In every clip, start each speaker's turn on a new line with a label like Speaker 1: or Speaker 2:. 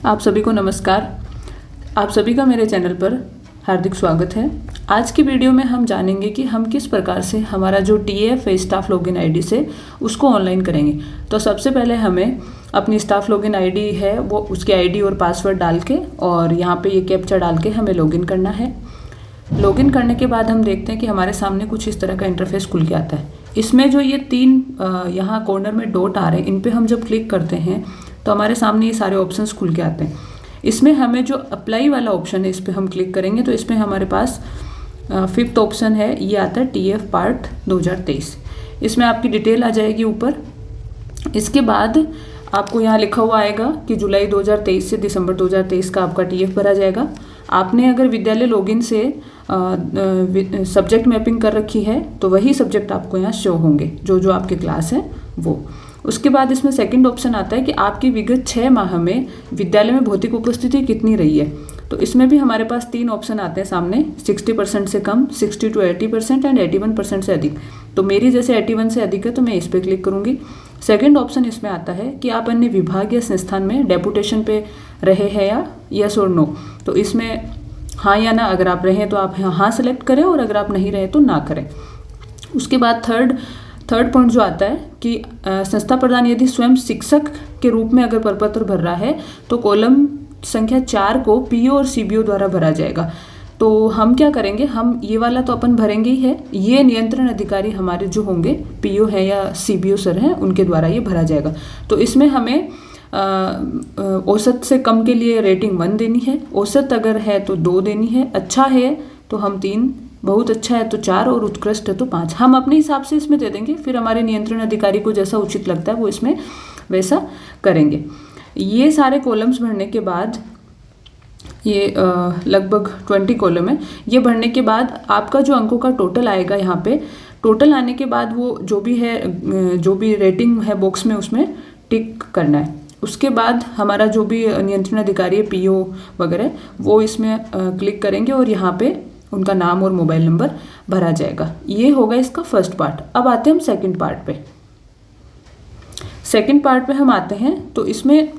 Speaker 1: आप सभी को नमस्कार। आप सभी का मेरे चैनल पर हार्दिक स्वागत है। आज की वीडियो में हम जानेंगे कि हम किस प्रकार से हमारा जो TAF है स्टाफ लॉगिन आईडी से उसको ऑनलाइन करेंगे। तो सबसे पहले हमें अपनी स्टाफ लॉगिन आईडी है वो उसकी आईडी और पासवर्ड डाल के और यहाँ पे ये कैप्चा डाल के हमें लॉगिन करना है। लॉगिन करने के बाद हम देखते हैं कि हमारे सामने कुछ इस तरह का इंटरफेस खुल के आता है। इसमें जो ये तीन यहाँ कॉर्नर में डॉट आ रहे हैं, इन पे हम जब क्लिक करते हैं तो हमारे सामने ये सारे ऑप्शंस खुल के आते हैं। इसमें हमें जो अप्लाई वाला ऑप्शन है इस पर हम क्लिक करेंगे तो इसमें हमारे पास 5th ऑप्शन है, ये आता है TAF पार्ट 2023। इसमें आपकी डिटेल आ जाएगी ऊपर। इसके बाद आपको यहाँ लिखा हुआ आएगा कि जुलाई 2023 से दिसंबर 2023 का आपका TAF भरा जाएगा। आपने अगर विद्यालय लॉगिन से सब्जेक्ट मैपिंग कर रखी है तो वही सब्जेक्ट आपको यहाँ शो होंगे, जो आपके क्लास है वो। उसके बाद इसमें सेकंड ऑप्शन आता है कि आपकी विगत 6 माह में विद्यालय में भौतिक उपस्थिति कितनी रही है। तो इसमें भी हमारे पास 3 ऑप्शन आते हैं सामने, 60% से कम, 60 to 80% एंड 81% से अधिक। तो मेरी जैसे 81 से अधिक है तो मैं इस पर क्लिक करूँगी। सेकंड ऑप्शन इसमें आता है कि आप अन्य विभाग या संस्थान में डेपुटेशन पे रहे हैं या यस और नो। तो इसमें हाँ या ना, अगर आप रहें तो आप हाँ सेलेक्ट करें और अगर आप नहीं रहे तो ना करें। उसके बाद थर्ड पॉइंट जो आता है कि संस्था प्रधान यदि स्वयं शिक्षक के रूप में अगर प्रपत्र भर रहा है तो कॉलम संख्या 4 को PO और CBO द्वारा भरा जाएगा। तो हम क्या करेंगे, हम ये वाला तो अपन भरेंगे ही है, ये नियंत्रण अधिकारी हमारे जो होंगे PO है या CBO सर हैं उनके द्वारा ये भरा जाएगा। तो इसमें हमें औसत से कम के लिए रेटिंग 1 देनी है, औसत अगर है तो 2 देनी है, अच्छा है तो हम 3, बहुत अच्छा है तो 4 और उत्कृष्ट है तो 5। हम अपने हिसाब से इसमें दे देंगे, फिर हमारे नियंत्रण अधिकारी को जैसा उचित लगता है वो इसमें वैसा करेंगे। ये सारे कॉलम्स भरने के बाद ये लगभग 20 कॉलम है, ये भरने के बाद आपका जो अंकों का टोटल आएगा यहाँ पे, टोटल आने के बाद वो जो भी है, जो भी रेटिंग है बॉक्स में उसमें टिक करना है। उसके बाद हमारा जो भी नियंत्रण अधिकारी है PO वगैरह वो इसमें क्लिक करेंगे और यहाँ पे उनका नाम और मोबाइल नंबर भरा जाएगा। ये होगा इसका फर्स्ट पार्ट। अब आते हैं हम सेकंड पार्ट पे। सेकंड पार्ट पे हम आते हैं तो इसमें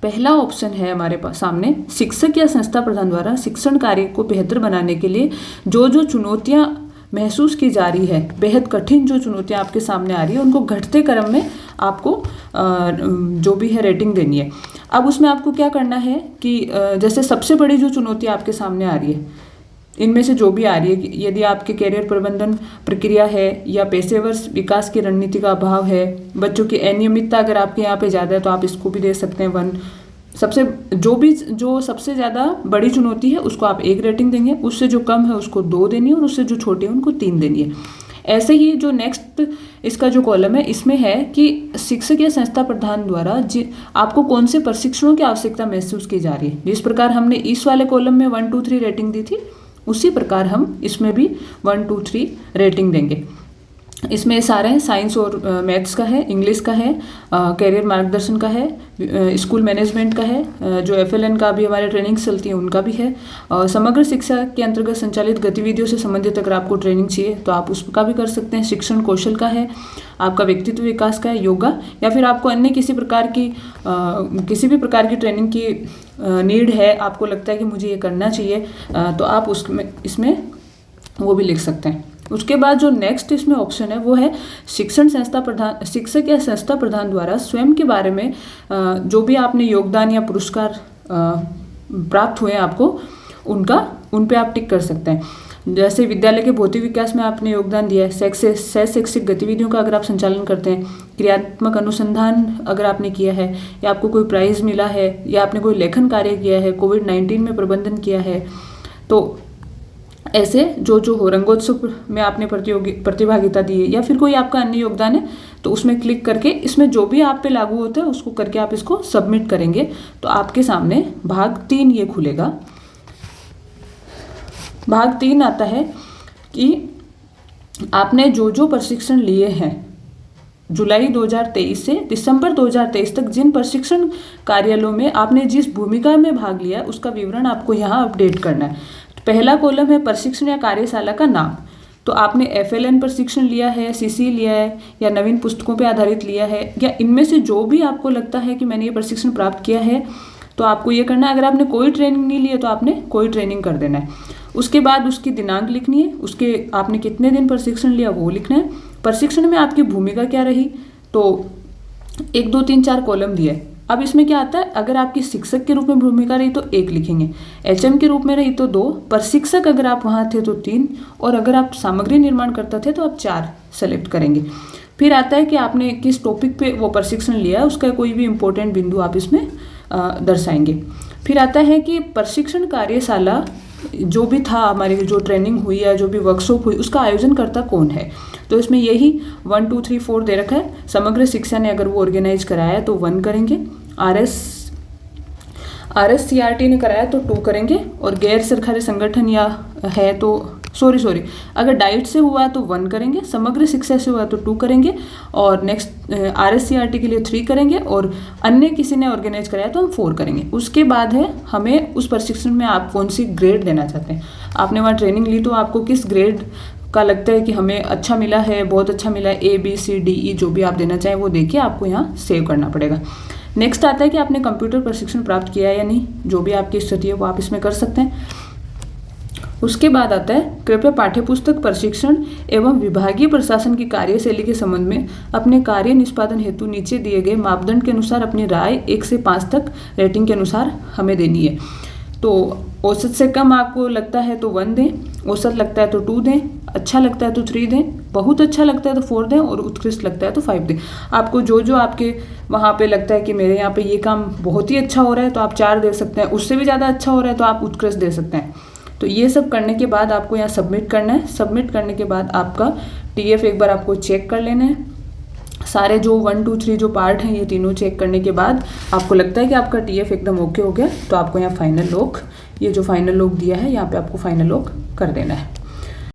Speaker 1: पहला ऑप्शन है हमारे पास सामने, शिक्षक या संस्था प्रधान द्वारा शिक्षण कार्य को बेहतर बनाने के लिए जो चुनौतियां महसूस की जा रही है, बेहद कठिन जो चुनौतियां आपके सामने आ रही है उनको घटते क्रम में आपको जो भी है रेटिंग देनी है। अब उसमें आपको क्या करना है कि जैसे सबसे बड़ी जो चुनौती आपके सामने आ रही है, इनमें से जो भी आ रही है, यदि आपके कैरियर प्रबंधन प्रक्रिया है या पेशेवर विकास की रणनीति का अभाव है, बच्चों की अनियमितता अगर आपके यहाँ पे ज़्यादा है तो आप इसको भी दे सकते हैं 1। जो सबसे ज़्यादा बड़ी चुनौती है उसको आप 1 रेटिंग देंगे, उससे जो कम है उसको 2 देनी है और उससे जो छोटी है उनको 3 देनी है। ऐसे ही जो नेक्स्ट इसका जो कॉलम है इसमें है कि शिक्षक या संस्था प्रधान द्वारा आपको कौन से प्रशिक्षणों की आवश्यकता महसूस की जा रही है। जिस प्रकार हमने इस वाले कॉलम में 1 2 3 रेटिंग दी थी, उसी प्रकार हम इसमें भी 1 2 3 रेटिंग देंगे। इसमें सारे हैं, साइंस और मैथ्स का है, इंग्लिश का है, कैरियर मार्गदर्शन का है, स्कूल मैनेजमेंट का है, जो FLN का भी हमारे ट्रेनिंग चलती है उनका भी है, और समग्र शिक्षा के अंतर्गत संचालित गतिविधियों से संबंधित अगर आपको ट्रेनिंग चाहिए तो आप उसका भी कर सकते हैं। शिक्षण कौशल का है, आपका व्यक्तित्व विकास का है, योगा, या फिर आपको अन्य किसी भी प्रकार की ट्रेनिंग की नीड है, आपको लगता है कि मुझे ये करना चाहिए तो आप इसमें वो भी लिख सकते हैं। उसके बाद जो नेक्स्ट इसमें ऑप्शन है वो है शिक्षक या संस्था प्रधान द्वारा स्वयं के बारे में जो भी आपने योगदान या पुरस्कार प्राप्त हुए हैं आपको, उन पे आप टिक कर सकते हैं। जैसे विद्यालय के भौतिक विकास में आपने योगदान दिया है, शैक्षिक गतिविधियों का अगर आप संचालन करते हैं, क्रियात्मक अनुसंधान अगर आपने किया है, या आपको कोई प्राइज मिला है, या आपने कोई लेखन कार्य किया है, कोविड-19 में प्रबंधन किया है, तो ऐसे जो हो, रंगोत्सव में आपने प्रतिभागिता दी है, या फिर कोई आपका अन्य योगदान है, तो उसमें क्लिक करके इसमें जो भी आप पे लागू होता है उसको करके आप इसको सबमिट करेंगे तो आपके सामने भाग 3 ये खुलेगा। भाग 3 आता है कि आपने जो प्रशिक्षण लिए हैं जुलाई 2023 से दिसंबर 2023 तक, जिन प्रशिक्षण कार्यालयों में आपने जिस भूमिका में भाग लिया है उसका विवरण आपको यहाँ अपडेट करना है। पहला कॉलम है प्रशिक्षण या कार्यशाला का नाम, तो आपने FLN प्रशिक्षण लिया है, CC लिया है, या नवीन पुस्तकों पर आधारित लिया है, या इनमें से जो भी आपको लगता है कि मैंने ये प्रशिक्षण प्राप्त किया है तो आपको ये करना है, अगर आपने कोई ट्रेनिंग नहीं ली है तो आपने कोई ट्रेनिंग कर देना है। उसके बाद उसकी दिनांक लिखनी है, उसके आपने कितने दिन प्रशिक्षण लिया वो लिखना है। प्रशिक्षण में आपकी भूमिका क्या रही, तो 1 2 3 4 कॉलम दिया है। अब इसमें क्या आता है, अगर आपकी शिक्षक के रूप में भूमिका रही तो 1 लिखेंगे, एचएम के रूप में रही तो 2, प्रशिक्षक अगर आप वहाँ थे तो 3, और अगर आप सामग्री निर्माण करता थे तो आप 4 सेलेक्ट करेंगे। फिर आता है कि आपने किस टॉपिक पे वो प्रशिक्षण लिया है, उसका कोई भी इम्पोर्टेंट बिंदु आप इसमें दर्शाएंगे। फिर आता है कि प्रशिक्षण कार्यशाला जो भी था, हमारी जो ट्रेनिंग हुई है, जो भी वर्कशॉप हुई, उसका आयोजन करता कौन है। तो इसमें यही 1 2 3 4 दे रखा है। समग्र शिक्षा ने अगर वो ऑर्गेनाइज कराया है तो 1 करेंगे, RSCRT ने कराया तो 2 करेंगे, और गैर सरकारी संगठन या है तो सॉरी अगर डाइट से हुआ तो 1 करेंगे, समग्र शिक्षा से हुआ तो 2 करेंगे, और नेक्स्ट RSCRT के लिए 3 करेंगे, और अन्य किसी ने ऑर्गेनाइज कराया तो हम 4 करेंगे। उसके बाद है हमें उस प्रशिक्षण में आप कौन सी ग्रेड देना चाहते हैं। आपने वहाँ ट्रेनिंग ली तो आपको किस ग्रेड का लगता है कि हमें अच्छा मिला है, बहुत अच्छा मिला है, ABCDE जो भी आप देना चाहें वो देखिए, आपको यहाँ सेव करना पड़ेगा। नेक्स्ट आता है कि आपने कंप्यूटर प्रशिक्षण प्राप्त किया है या नहीं, जो भी आपकी स्थिति है वो आप इसमें कर सकते हैं। उसके बाद आता है कृपया पाठ्यपुस्तक प्रशिक्षण एवं विभागीय प्रशासन की कार्यशैली के संबंध में अपने कार्य निष्पादन हेतु नीचे दिए गए मापदंड के अनुसार अपनी राय 1 से 5 तक रेटिंग के अनुसार हमें देनी है। तो औसत से कम आपको लगता है तो 1 दें, औसत लगता है तो 2 दें, अच्छा लगता है तो 3 दें, बहुत अच्छा लगता है तो 4 दें, और उत्कृष्ट लगता है तो 5 दें। आपको जो आपके वहाँ पे लगता है कि मेरे यहाँ पे ये काम बहुत ही अच्छा हो रहा है तो आप 4 दे सकते हैं, उससे भी ज़्यादा अच्छा हो रहा है तो आप उत्कृष्ट दे सकते हैं। तो ये सब करने के बाद आपको यहाँ सबमिट करना है। सबमिट करने के बाद आपका TF एक बार आपको चेक कर लेना है। सारे जो 1 2 3 जो पार्ट हैं ये तीनों चेक करने के बाद आपको लगता है कि आपका TF एकदम ओके हो गया, तो आपको यहाँ फाइनल लॉक, ये जो फाइनल लॉक दिया है यहाँ पे आपको फाइनल लॉक कर देना है।